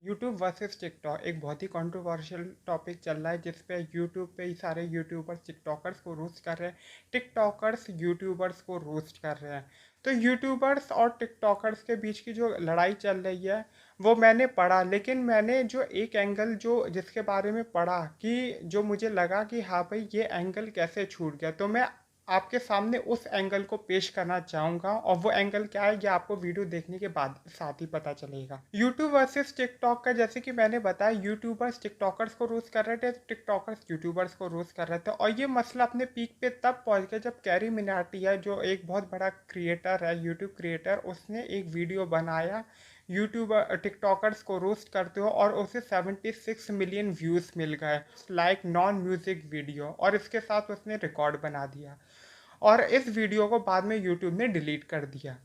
YouTube versus TikTok एक बहुत ही controversial topic चल रहा है, जिस पे यूट्यूब पे ही सारे यूट्यूबर्स टिकटॉकर्स को रोस्ट कर रहे हैं, टिकटॉकर्स यूट्यूबर्स को रोस्ट कर रहे हैं। तो यूट्यूबर्स और टिकटॉकर्स के बीच की जो लड़ाई चल रही है वो मैंने पढ़ा, लेकिन मैंने जो एक एंगल जो जिसके बारे में पढ़ा कि जो मुझे लगा कि हाँ भाई ये एंगल कैसे छूट गया, तो मैं आपके सामने उस एंगल को पेश करना चाहूँगा। और वो एंगल क्या है ये आपको वीडियो देखने के बाद साथ ही पता चलेगा। यूट्यूब वर्सेस टिकटॉक का, जैसे कि मैंने बताया, यूट्यूबर्स टिकटॉकर्स को रोस्ट कर रहे थे, टिकटॉकर्स यूट्यूबर्स को रोस्ट कर रहे थे। और ये मसला अपने पीक पे तब पहुंच गया जब कैरी मिनाटी है, जो एक बहुत बड़ा क्रिएटर है, यूट्यूब क्रिएटर, उसने एक वीडियो बनाया यूट्यूबर टिकटॉकर्स को रोस्ट करते हो और उसे 76 मिलियन व्यूज़ मिल गए, लाइक नॉन म्यूज़िक वीडियो। और इसके साथ उसने रिकॉर्ड बना दिया और इस वीडियो को बाद में यूट्यूब ने डिलीट कर दिया।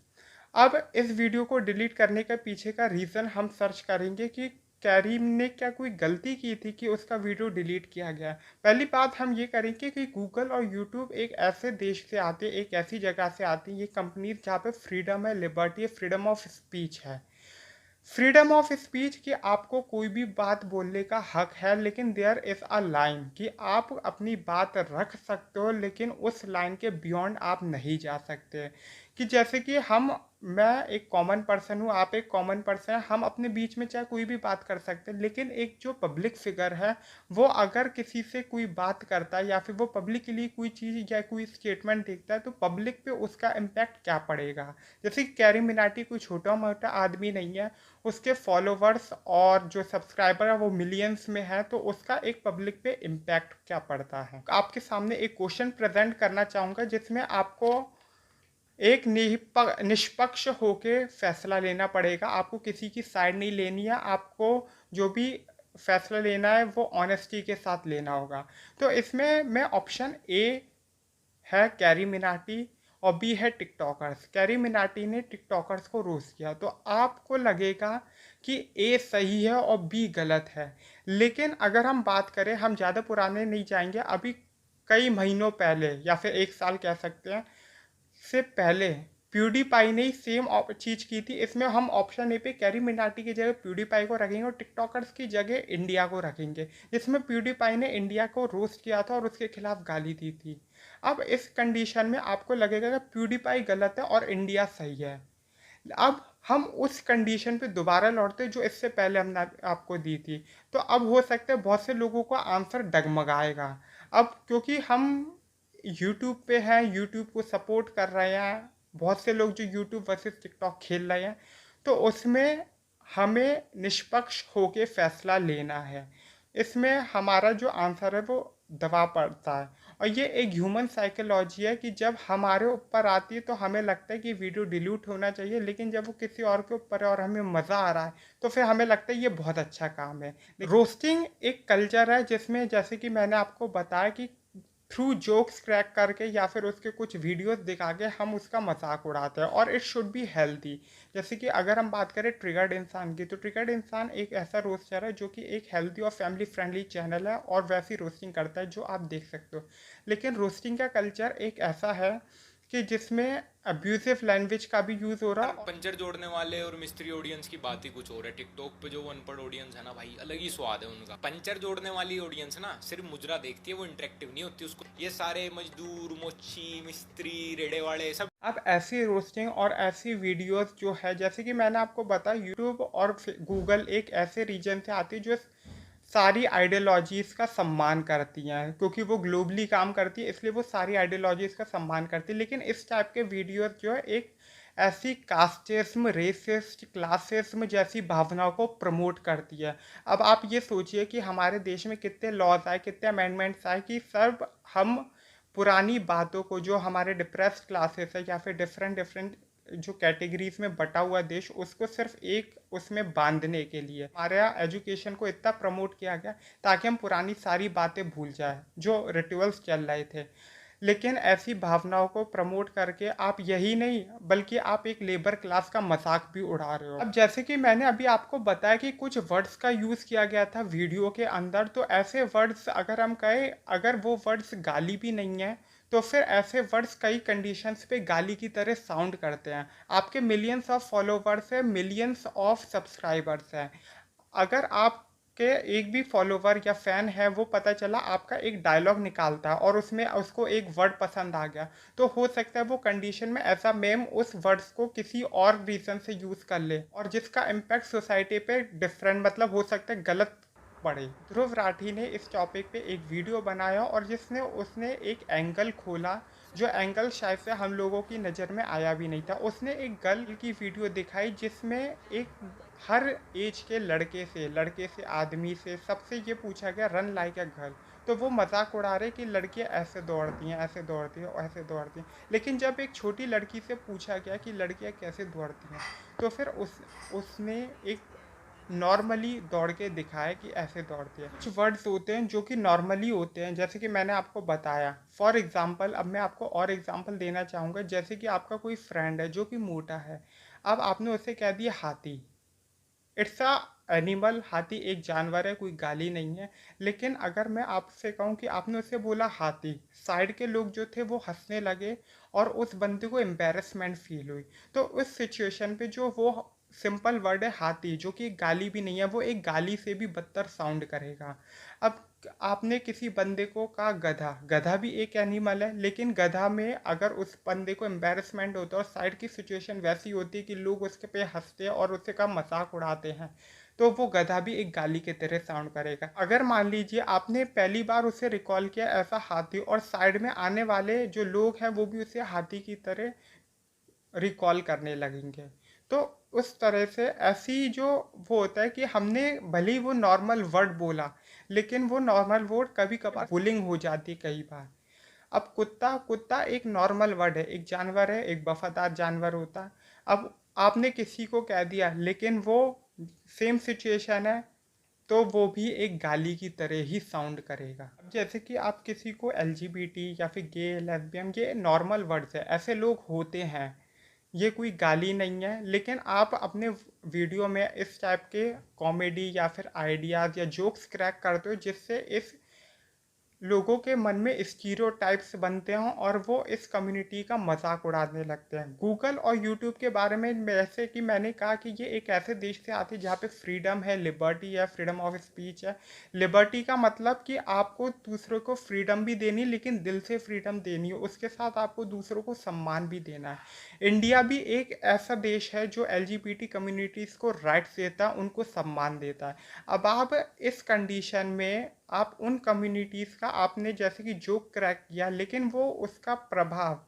अब इस वीडियो को डिलीट करने के पीछे का रीज़न हम सर्च करेंगे कि कैरी ने क्या कोई गलती की थी कि उसका वीडियो डिलीट किया गया। पहली बात हम ये करेंगे कि गूगल और यूट्यूब एक ऐसे देश से आते, एक ऐसी जगह से आती है, ये कंपनीज जहाँ पे फ्रीडम है, लिबर्टी है, फ्रीडम ऑफ स्पीच है। फ्रीडम ऑफ स्पीच कि आपको कोई भी बात बोलने का हक है, लेकिन देयर इज़ अ लाइन कि आप अपनी बात रख सकते हो, लेकिन उस लाइन के बियॉन्ड आप नहीं जा सकते। कि जैसे कि मैं एक कॉमन पर्सन हूँ, आप एक कॉमन पर्सन है, हम अपने बीच में चाहे कोई भी बात कर सकते हैं, लेकिन एक जो पब्लिक फिगर है वो अगर किसी से कोई बात करता है या फिर वो पब्लिक के लिए कोई चीज़ या कोई स्टेटमेंट देखता है, तो पब्लिक पे उसका इम्पैक्ट क्या पड़ेगा। जैसे कि कैरी मिनाटी कोई छोटा मोटा आदमी नहीं है, उसके फॉलोवर्स और जो सब्सक्राइबर है वो मिलियंस में है, तो उसका एक पब्लिक पे इम्पैक्ट क्या पड़ता है। आपके सामने एक क्वेश्चन प्रेजेंट करना चाहूँगा जिसमें आपको एक निष्पक्ष होके फैसला लेना पड़ेगा। आपको किसी की साइड नहीं लेनी है, आपको जो भी फैसला लेना है वो ऑनेस्टी के साथ लेना होगा। तो इसमें मैं ऑप्शन ए है कैरी मिनाटी और बी है टिकटॉकर्स। कैरी मिनाटी ने टिकटॉकर्स को रोस्ट किया, तो आपको लगेगा कि ए सही है और बी गलत है। लेकिन अगर हम बात करें, हम ज़्यादा पुराने नहीं जाएंगे, अभी कई महीनों पहले या फिर एक साल कह सकते हैं से पहले प्यूडीपाई ने ही सेम चीज़ की थी। इसमें हम ऑप्शन ए पे कैरी मिनाटी की जगह प्यूडीपाई को रखेंगे और टिकटॉकर्स की जगह इंडिया को रखेंगे, जिसमें प्यूडीपाई ने इंडिया को रोस्ट किया था और उसके खिलाफ गाली दी थी। अब इस कंडीशन में आपको लगेगा कि प्यूडीपाई गलत है और इंडिया सही है। अब हम उस कंडीशन पे दोबारा लौटते हैं जो इससे पहले हमने आपको दी थी। तो अब हो सकता है बहुत से लोगों का आंसर डगमगाएगा। अब क्योंकि हम यूट्यूब पे हैं, यूट्यूब को सपोर्ट कर रहे हैं, बहुत से लोग जो यूट्यूब वर्सेस टिकटॉक खेल रहे हैं, तो उसमें हमें निष्पक्ष होके फैसला लेना है। इसमें हमारा जो आंसर है वो दबा पड़ता है। और ये एक ह्यूमन साइकोलॉजी है कि जब हमारे ऊपर आती है तो हमें लगता है कि वीडियो डिलीट होना चाहिए, लेकिन जब वो किसी और के ऊपर है और हमें मज़ा आ रहा है तो फिर हमें लगता है ये बहुत अच्छा काम है। रोस्टिंग एक कल्चर है जिसमें, जैसे कि मैंने आपको बताया, कि थ्रू जोक्स क्रैक करके या फिर उसके कुछ वीडियोस दिखा के हम उसका मजाक उड़ाते हैं, और इट शुड बी हेल्दी। जैसे कि अगर हम बात करें ट्रिगर्ड इंसान की, तो ट्रिगर्ड इंसान एक ऐसा रोस्टर है जो कि एक हेल्दी और फैमिली फ्रेंडली चैनल है और वैसी रोस्टिंग करता है जो आप देख सकते हो। लेकिन रोस्टिंग का कल्चर एक ऐसा है कि जिसमें अब्यूजिव लैंग्वेज का भी यूज़ हो रहा यार है। पंचर जोड़ने वाले और मिस्त्री ऑडियंस की बात ही कुछ और है। टिकटॉक पे जो अनपढ़ ऑडियंस है ना भाई, अलग ही स्वाद है उनका। पंचर जोड़ने वाली ऑडियंस ना सिर्फ मुजरा देखती है, वो इंटरेक्टिव नहीं होती। उसको ये सारे मजदूर, मोची, मिस्त्री, रेड़े वाले सब। अब ऐसी रोस्टिंग और ऐसी वीडियोस जो है, जैसे कि मैंने आपको बताया, यूट्यूब और गूगल एक ऐसे रीजन से आती है जो सारी आइडियोलॉजीज़ का सम्मान करती हैं, क्योंकि वो ग्लोबली काम करती है, इसलिए वो सारी आइडियोलॉजीज़ का सम्मान करती है। लेकिन इस टाइप के वीडियोस जो है एक ऐसी कास्टिज्म, रेसिस्ट, क्लासिज्म जैसी भावनाओं को प्रमोट करती है। अब आप ये सोचिए कि हमारे देश में कितने लॉज आए, कितने अमेंडमेंट्स आए कि सब हम पुरानी बातों को, जो हमारे डिप्रेस्ड क्लासेस है या फिर डिफरेंट डिफरेंट जो कैटेगरीज में बटा हुआ देश, उसको सिर्फ एक उसमें बांधने के लिए हमारे यहाँ एजुकेशन को इतना प्रमोट किया गया ताकि हम पुरानी सारी बातें भूल जाए जो रिचुअल्स चल रहे थे। लेकिन ऐसी भावनाओं को प्रमोट करके आप यही नहीं बल्कि आप एक लेबर क्लास का मजाक भी उड़ा रहे हो। अब जैसे कि मैंने अभी आपको बताया कि कुछ वर्ड्स का यूज़ किया गया था वीडियो के अंदर, तो ऐसे वर्ड्स अगर हम कहें, अगर वो वर्ड्स गाली भी नहीं है, तो फिर ऐसे वर्ड्स कई कंडीशंस पे गाली की तरह साउंड करते हैं। आपके मिलियंस ऑफ फॉलोवर्स है, मिलियंस ऑफ सब्सक्राइबर्स हैं, अगर आपके एक भी फॉलोवर या फैन है वो पता चला आपका एक डायलॉग निकालता है और उसमें उसको एक वर्ड पसंद आ गया, तो हो सकता है वो कंडीशन में ऐसा मेम उस वर्ड्स को किसी और रीज़न से यूज़ कर ले और जिसका इम्पैक्ट सोसाइटी पे डिफरेंट मतलब हो सकता है गलत पड़े। ध्रुव राठी ने इस टॉपिक पे एक वीडियो बनाया और जिसने उसने एक एंगल खोला जो एंगल शायद से हम लोगों की नज़र में आया भी नहीं था। उसने एक गर्ल की वीडियो दिखाई जिसमें एक हर एज के लड़के से आदमी से सबसे ये पूछा गया रन लाइक अ गर्ल, तो वो मजाक उड़ा रहे कि लड़कियां ऐसे दौड़ती हैं ऐसे दौड़ती हैं ऐसे दौड़ती हैं, लेकिन जब एक छोटी लड़की से पूछा गया कि लड़कियां कैसे दौड़ती हैं तो फिर उसने एक नॉर्मली दौड़ के दिखाया कि ऐसे दौड़ती है। कुछ वर्ड्स होते हैं जो कि नॉर्मली होते हैं, जैसे कि मैंने आपको बताया। फॉर एग्जांपल अब मैं आपको और एग्जांपल देना चाहूँगा, जैसे कि आपका कोई फ्रेंड है जो कि मोटा है, अब आपने उसे कह दिया हाथी। इट्स अ एनिमल, हाथी एक जानवर है, कोई गाली नहीं है। लेकिन अगर मैं आपसे कहूँ कि आपने उससे बोला हाथी, साइड के लोग जो थे वो हंसने लगे और उस बंदे को एम्बेरसमेंट फील हुई। तो उस सिचुएशन पे जो वो सिंपल वर्ड है हाथी, जो कि एक गाली भी नहीं है, वो एक गाली से भी बदतर साउंड करेगा। अब आपने किसी बंदे को कहा गधा, गधा भी एक एनिमल है, लेकिन गधा में अगर उस बंदे को एम्बेरसमेंट होता है और साइड की सिचुएशन वैसी होती है कि लोग उसके पे हंसते हैं और उससे का मजाक उड़ाते हैं, तो वो गधा भी एक गाली के तरह साउंड करेगा। अगर मान लीजिए आपने पहली बार उसे रिकॉल किया ऐसा हाथी और साइड में आने वाले जो लोग हैं वो भी उसे हाथी की तरह रिकॉल करने लगेंगे, तो उस तरह से ऐसी जो वो होता है कि हमने भले ही वो नॉर्मल वर्ड बोला, लेकिन वो नॉर्मल वर्ड कभी कभार बुलिंग हो जाती है कई बार। अब कुत्ता कुत्ता एक नॉर्मल वर्ड है, एक जानवर है, एक वफादार जानवर होता है। अब आपने किसी को कह दिया लेकिन वो सेम सिचुएशन है, तो वो भी एक गाली की तरह ही साउंड करेगा। अब जैसे कि आप किसी को एलजीबीटी या फिर गे लेस्बियन, ये नॉर्मल वर्ड्स है, ऐसे लोग होते हैं, ये कोई गाली नहीं है। लेकिन आप अपने वीडियो में इस टाइप के कॉमेडी या फिर आइडियाज़ या जोक्स क्रैक करते हो जिससे इस लोगों के मन में स्टीरियोटाइप्स बनते हों और वो इस कम्युनिटी का मजाक उड़ाने लगते हैं। गूगल और यूट्यूब के बारे में जैसे कि मैंने कहा कि ये एक ऐसे देश से आती है जहाँ पे फ्रीडम है, लिबर्टी है, फ्रीडम ऑफ स्पीच है। लिबर्टी का मतलब कि आपको दूसरों को फ्रीडम भी देनी, लेकिन दिल से फ्रीडम देनी है, उसके साथ आपको दूसरों को सम्मान भी देना है। इंडिया भी एक ऐसा देश है जो एलजीबीटी कम्युनिटीज़ को राइट्स देता है, उनको सम्मान देता है। अब आप इस कंडीशन में आप उन कम्युनिटीज़ का आपने जैसे कि जोक क्रैक किया, लेकिन वो उसका प्रभाव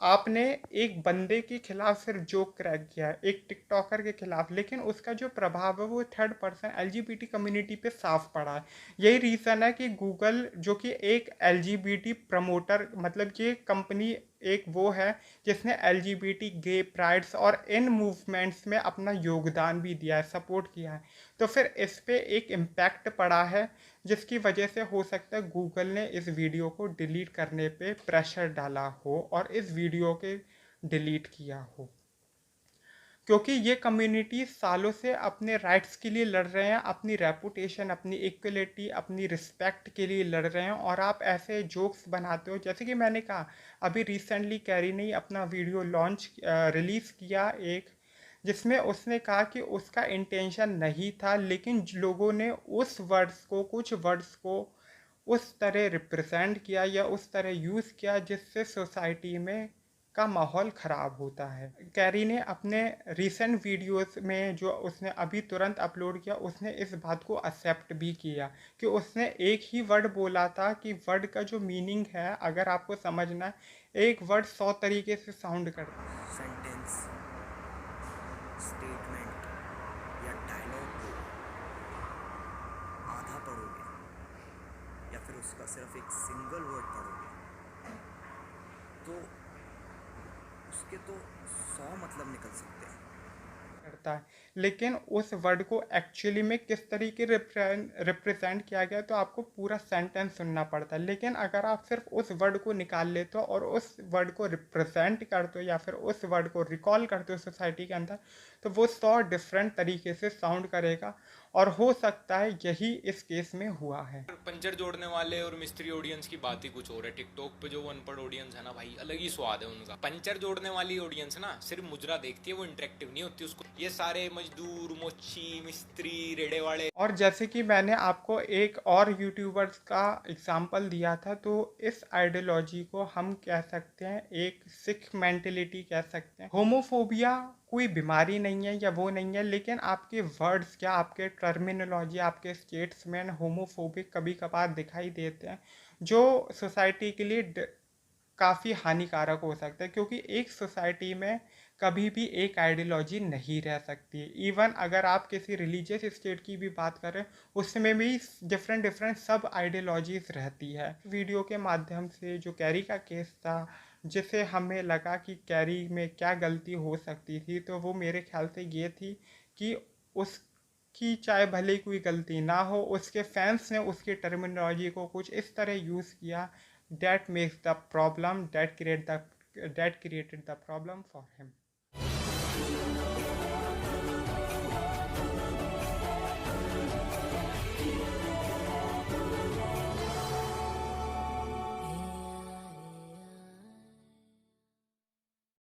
आपने एक बंदे के खिलाफ सिर्फ जोक क्रैक किया है, एक टिकटॉकर के खिलाफ, लेकिन उसका जो प्रभाव है वो थर्ड पर्सन एलजीबीटी कम्युनिटी पे साफ पड़ा है। यही रीज़न है कि गूगल जो कि एक एलजीबीटी प्रमोटर, मतलब ये कंपनी एक वो है जिसने एलजीबीटी गे प्राइड्स और इन मूवमेंट्स में अपना योगदान भी दिया है, सपोर्ट किया है, तो फिर इस पे एक इम्पैक्ट पड़ा है जिसकी वजह से हो सकता है गूगल ने इस वीडियो को डिलीट करने पे प्रेशर डाला हो और इस वीडियो के डिलीट किया हो, क्योंकि ये कम्युनिटी सालों से अपने राइट्स के लिए लड़ रहे हैं, अपनी रेपुटेशन, अपनी इक्वलिटी, अपनी रिस्पेक्ट के लिए लड़ रहे हैं, और आप ऐसे जोक्स बनाते हो। जैसे कि मैंने कहा अभी रिसेंटली कैरी ने अपना वीडियो रिलीज़ किया एक, जिसमें उसने कहा कि उसका इंटेंशन नहीं था, लेकिन लोगों ने उस वर्ड्स को, कुछ वर्ड्स को उस तरह रिप्रेजेंट किया या उस तरह यूज़ किया जिससे सोसाइटी में का माहौल ख़राब होता है। कैरी ने अपने रीसेंट वीडियोस में जो उसने अभी तुरंत अपलोड किया, उसने इस बात को एक्सेप्ट भी किया कि उसने एक ही वर्ड बोला था कि वर्ड का जो मीनिंग है अगर आपको समझना है, एक वर्ड 100 तरीके से साउंड करता है। सेंटेंस, स्टेटमेंट या डायलॉग को आधा पढ़ोगे या फिर उसका सिर्फ एक सिंगल वर्ड पढ़ोगे तो उसके तो 100 मतलब निकल सकते हैं। करता है, लेकिन उस वर्ड को एक्चुअली में किस तरीके रिप्रेजेंट किया गया तो आपको पूरा सेंटेंस सुनना पड़ता है। लेकिन अगर आप सिर्फ उस वर्ड को निकाल लेते हो और उस वर्ड को रिप्रेजेंट करते हो या फिर उस वर्ड को रिकॉल करते हो सोसाइटी के अंदर, तो वो 100 डिफरेंट तरीके से साउंड करेगा, और हो सकता है यही इस केस में हुआ है। पंचर जोड़ने वाले और मिस्त्री ऑडियंस की बात ही कुछ और है। टिकटॉक पे जो अनपढ़ ऑडियंस है ना भाई, अलग ही स्वाद है उनका। पंचर जोड़ने वाली ऑडियंस ना सिर्फ मुजरा देखती है, वो इंटरेक्टिव नहीं होती उसको। ये सारे मजदूर, मोची, मिस्त्री, रेड़े वाले। और जैसे कि मैंने आपको एक और यूट्यूबर्स का एग्जांपल दिया था, तो इस आइडियोलॉजी को हम कह सकते हैं एक सिख मेंटेलिटी कह सकते हैं। होमोफोबिया कोई बीमारी नहीं है या वो नहीं है, लेकिन आपके वर्ड्स क्या, आपके टर्मिनोलॉजी, आपके स्टेट्समेंट होमोफोबिक कभी कभार दिखाई देते हैं, जो सोसाइटी के लिए काफ़ी हानिकारक हो सकता है, क्योंकि एक सोसाइटी में कभी भी एक आइडियोलॉजी नहीं रह सकती। इवन अगर आप किसी रिलीजियस स्टेट की भी बात करें, उसमें भी डिफरेंट डिफरेंट सब आइडियोलॉजीज रहती है। वीडियो के माध्यम से जो कैरी का केस था, जिसे हमें लगा कि कैरी में क्या गलती हो सकती थी, तो वो मेरे ख्याल से ये थी कि उसकी चाहे भले कोई गलती ना हो, उसके फैंस ने उसकी टर्मिनोलॉजी को कुछ इस तरह यूज़ किया that makes the problem that created the problem for him.